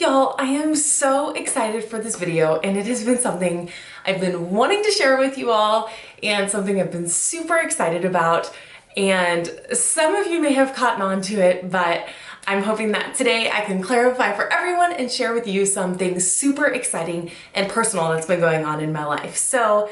Y'all, I am so excited for this video, and it has been something I've been wanting to share with you all and something I've been super excited about. And some of you may have caught on to it, but I'm hoping that today I can clarify for everyone and share with you something super exciting and personal that's been going on in my life. So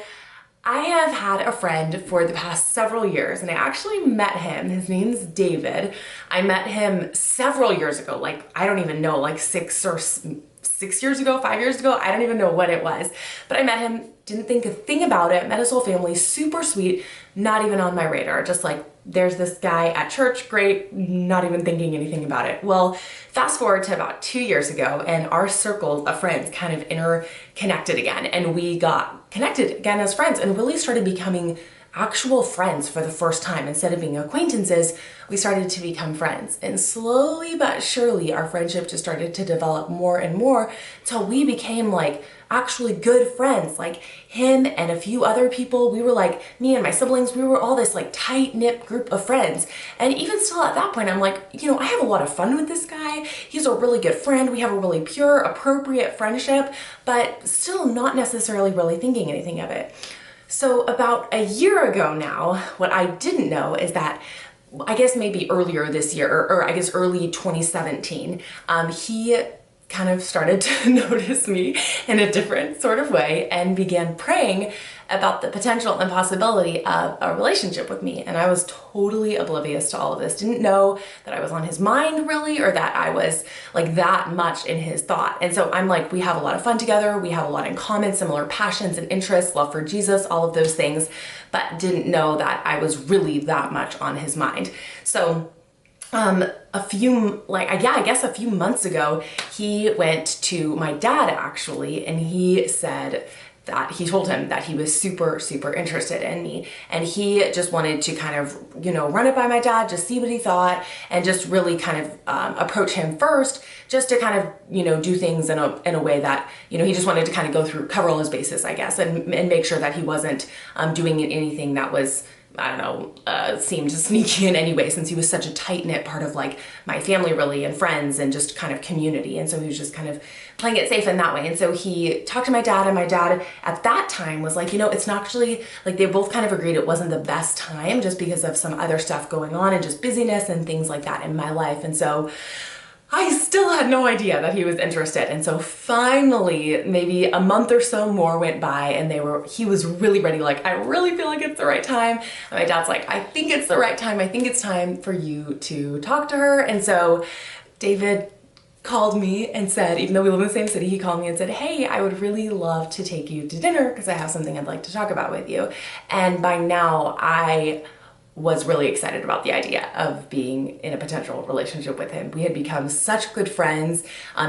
I have had a friend for the past several years, and I actually met him. His name's David. I met him several years ago, like I don't even know, like 6 years ago, 5 years ago. I don't even know what it was, but I met him, didn't think a thing about it, met his whole family, super sweet, not even on my radar, just like there's this guy at church, great, not even thinking anything about it. Well, fast forward to about 2 years ago, and our circle of friends kind of interconnected again, and we got connected again as friends and really started becoming actual friends for the first time. Instead of being acquaintances, we started to become friends. And slowly but surely, our friendship just started to develop more and more until we became like actually good friends. Like him and a few other people, we were like, me and my siblings, we were all this like tight-knit group of friends. And even still at that point, I'm like, I have a lot of fun with this guy. He's a really good friend. We have a really pure, appropriate friendship, but still not necessarily really thinking anything of it. So about a year ago now, what I didn't know is that I guess maybe earlier this year, or I guess early 2017, he kind of started to notice me in a different sort of way and began praying about the potential and possibility of a relationship with me. And I was totally oblivious to all of this. Didn't know that I was on his mind really, or that I was like that much in his thought. And so I'm like, we have a lot of fun together. We have a lot in common, similar passions and interests, love for Jesus, all of those things, but didn't know that I was really that much on his mind. So a few months ago, he went to my dad actually, and he said that he told him that he was super, super interested in me. And he just wanted to kind of, run it by my dad, just see what he thought, and just really kind of approach him first, just to kind of, do things in a way that, he just wanted to kind of cover all his bases, I guess, and make sure that he wasn't doing anything that was, seemed sneaky in any way, since he was such a tight-knit part of like my family really, and friends, and just kind of community. And so he was just kind of playing it safe in that way. And so he talked to my dad, and my dad at that time was like, it's not actually, like they both kind of agreed it wasn't the best time just because of some other stuff going on and just busyness and things like that in my life. And so I still had no idea that he was interested. And so finally, maybe a month or so more went by, and he was really ready. Like, I really feel like it's the right time. And my dad's like, I think it's the right time. I think it's time for you to talk to her. And so David called me and said, even though we live in the same city, he called me and said, hey, I would really love to take you to dinner because I have something I'd like to talk about with you. And by now I was really excited about the idea of being in a potential relationship with him. We had become such good friends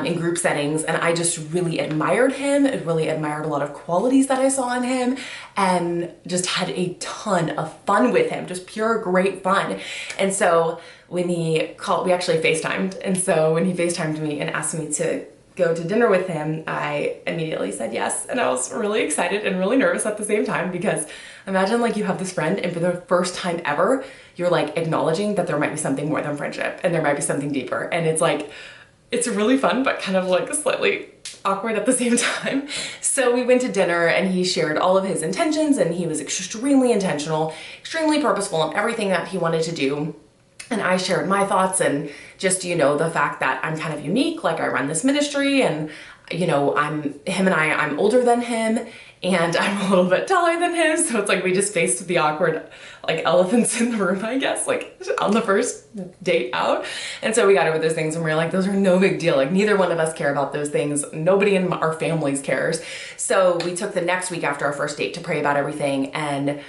in group settings, and I just really admired him. I really admired a lot of qualities that I saw in him, and just had a ton of fun with him, just pure great fun. And so when he called, we actually FaceTimed. And so when he FaceTimed me and asked me to go to dinner with him, I immediately said yes. And I was really excited and really nervous at the same time, because imagine like you have this friend, and for the first time ever, you're like acknowledging that there might be something more than friendship, and there might be something deeper. And it's like, it's really fun, but kind of like slightly awkward at the same time. So we went to dinner, and he shared all of his intentions, and he was extremely intentional, extremely purposeful in everything that he wanted to do. And I shared my thoughts, and just, the fact that I'm kind of unique, like I run this ministry, and I'm older than him, and I'm a little bit taller than him. So it's like we just faced the awkward like elephants in the room, I guess, like on the first date out. And so we got over those things, and we were like, those are no big deal. Like neither one of us care about those things. Nobody in our families cares. So we took the next week after our first date to pray about everything, and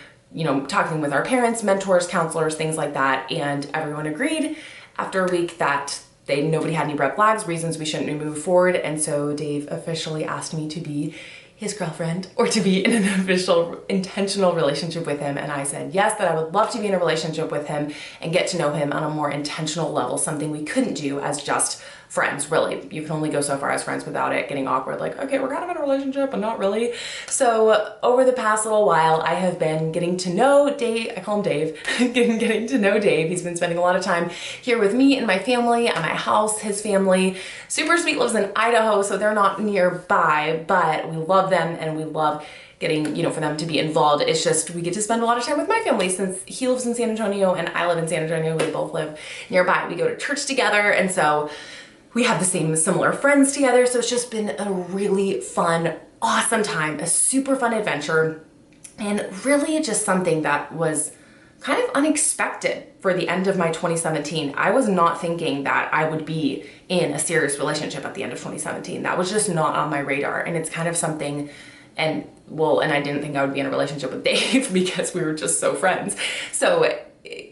talking with our parents, mentors, counselors, things like that. And everyone agreed after a week that nobody had any red flags, reasons we shouldn't move forward. And so Dave officially asked me to be his girlfriend, or to be in an official, intentional relationship with him. And I said yes, that I would love to be in a relationship with him and get to know him on a more intentional level, something we couldn't do as just friends, really. You can only go so far as friends without it getting awkward, like, okay, we're kind of in a relationship, but not really. So over the past little while, I have been getting to know Dave. I call him Dave. getting to know Dave. He's been spending a lot of time here with me and my family at my house. His family, super sweet, lives in Idaho, so they're not nearby, but we love them and we love getting, for them to be involved. It's just, we get to spend a lot of time with my family since he lives in San Antonio and I live in San Antonio. We both live nearby. We go to church together, and so we have the same similar friends together. So it's just been a really fun, awesome time, a super fun adventure, and really just something that was kind of unexpected for the end of my 2017. I was not thinking that I would be in a serious relationship at the end of 2017. That was just not on my radar. And it's kind of something, and I didn't think I would be in a relationship with Dave because we were just so friends. So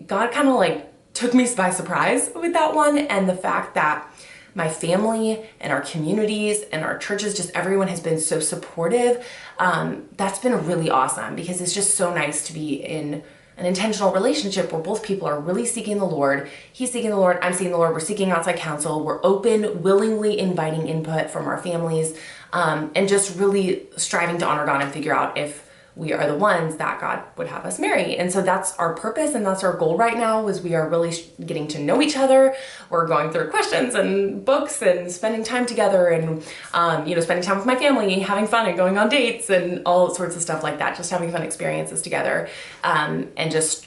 God kind of like took me by surprise with that one, and the fact that my family and our communities and our churches, just everyone has been so supportive. That's been really awesome, because it's just so nice to be in an intentional relationship where both people are really seeking the Lord. He's seeking the Lord, I'm seeking the Lord, we're seeking outside counsel, we're open, willingly inviting input from our families, and just really striving to honor God and figure out if we are the ones that God would have us marry. And so that's our purpose, and that's our goal right now, is we are really getting to know each other. We're going through questions and books and spending time together, and spending time with my family, having fun and going on dates and all sorts of stuff like that, just having fun experiences together, and just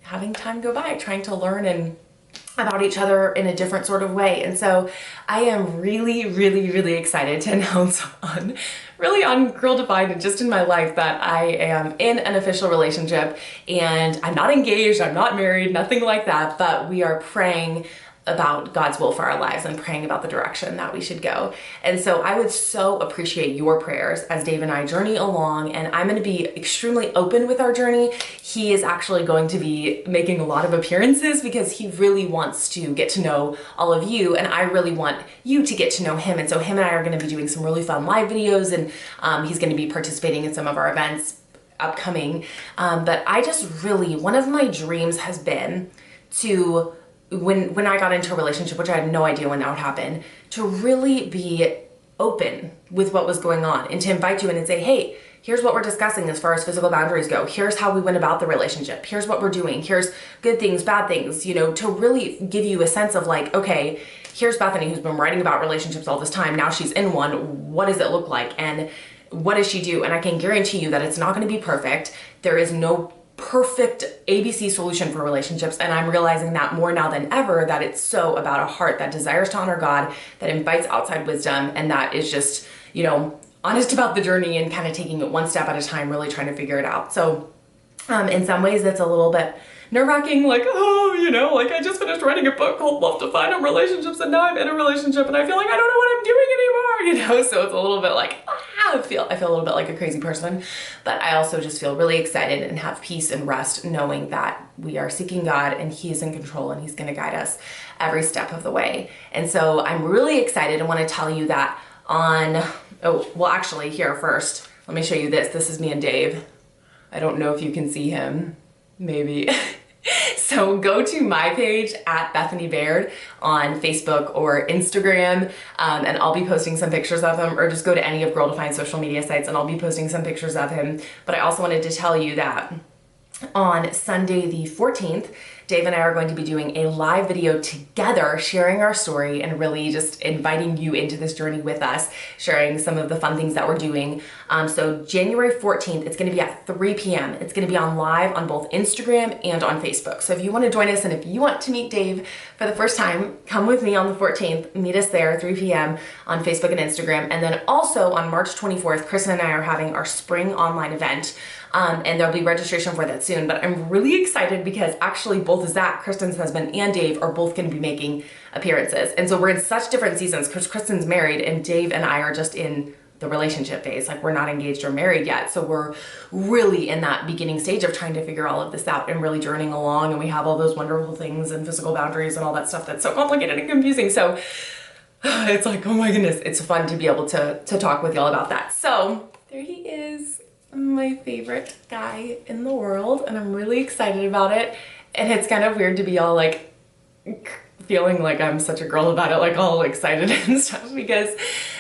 having time go by, trying to learn and about each other in a different sort of way. And so I am really, really, really excited to announce on Girl Defined and just in my life that I am in an official relationship, and I'm not engaged, I'm not married, nothing like that, but we are praying about God's will for our lives and praying about the direction that we should go. And so I would so appreciate your prayers as Dave and I journey along, and I'm going to be extremely open with our journey. He is actually going to be making a lot of appearances because he really wants to get to know all of you, and I really want you to get to know him. And so him and I are going to be doing some really fun live videos, and he's going to be participating in some of our events upcoming. But I just really, one of my dreams has been to, when I got into a relationship, which I had no idea when that would happen, to really be open with what was going on and to invite you in and say, hey, here's what we're discussing as far as physical boundaries go. Here's how we went about the relationship. Here's what we're doing. Here's good things, bad things, to really give you a sense of like, okay, here's Bethany, who's been writing about relationships all this time. Now she's in one. What does it look like? And what does she do? And I can guarantee you that it's not going to be perfect. There is no perfect ABC solution for relationships, and I'm realizing that more now than ever, that it's so about a heart that desires to honor God, that invites outside wisdom, and that is just, honest about the journey and kind of taking it one step at a time, really trying to figure it out. So in some ways that's a little bit nerve-wracking, like, I just finished writing a book called Love Defined on Relationships, and now I'm in a relationship and I feel like I don't know what I'm doing anymore, so it's a little bit like, I feel a little bit like a crazy person, but I also just feel really excited and have peace and rest knowing that we are seeking God and he is in control and he's going to guide us every step of the way. And so I'm really excited and want to tell you that here first, let me show you this. This is me and Dave. I don't know if you can see him, maybe. So go to my page at Bethany Baird on Facebook or Instagram, and I'll be posting some pictures of him, or just go to any of Girl Defined social media sites and I'll be posting some pictures of him. But I also wanted to tell you that on Sunday the 14th, Dave and I are going to be doing a live video together, sharing our story and really just inviting you into this journey with us, sharing some of the fun things that we're doing. So January 14th, it's going to be at 3 p.m. It's going to be on live on both Instagram and on Facebook. So if you want to join us and if you want to meet Dave for the first time, come with me on the 14th, meet us there, 3 p.m. on Facebook and Instagram. And then also on March 24th, Kristen and I are having our spring online event. And there'll be registration for that soon, but I'm really excited because actually both Zach, Kristen's husband, and Dave are both going to be making appearances. And so we're in such different seasons because Kristen's married and Dave and I are just in the relationship phase. Like, we're not engaged or married yet. So we're really in that beginning stage of trying to figure all of this out and really journeying along. And we have all those wonderful things and physical boundaries and all that stuff that's so complicated and confusing. So it's like, oh my goodness, it's fun to be able to talk with y'all about that. So there he is, my favorite guy in the world, and I'm really excited about it. And it's kind of weird to be all like feeling like I'm such a girl about it, like all excited and stuff, because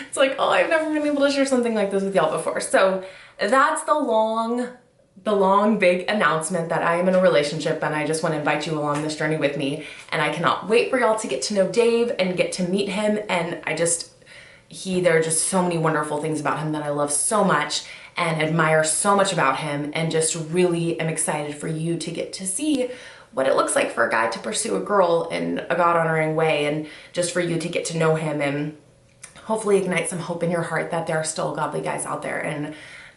it's like, oh, I've never been able to share something like this with y'all before. So that's the long, big announcement that I am in a relationship, and I just want to invite you along this journey with me. And I cannot wait for y'all to get to know Dave and get to meet him. And there are just so many wonderful things about him that I love so much and admire so much about him, and just really am excited for you to get to see what it looks like for a guy to pursue a girl in a God-honoring way, and just for you to get to know him and hopefully ignite some hope in your heart that there are still godly guys out there. And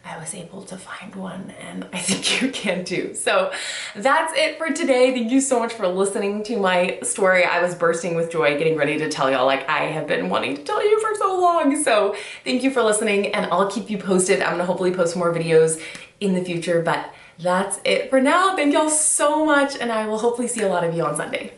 I was able to find one, and I think you can too. So that's it for today. Thank you so much for listening to my story. I was bursting with joy getting ready to tell y'all, like I have been wanting to tell you for so long. So thank you for listening, and I'll keep you posted. I'm gonna hopefully post more videos in the future, but that's it for now. Thank y'all so much, and I will hopefully see a lot of you on Sunday.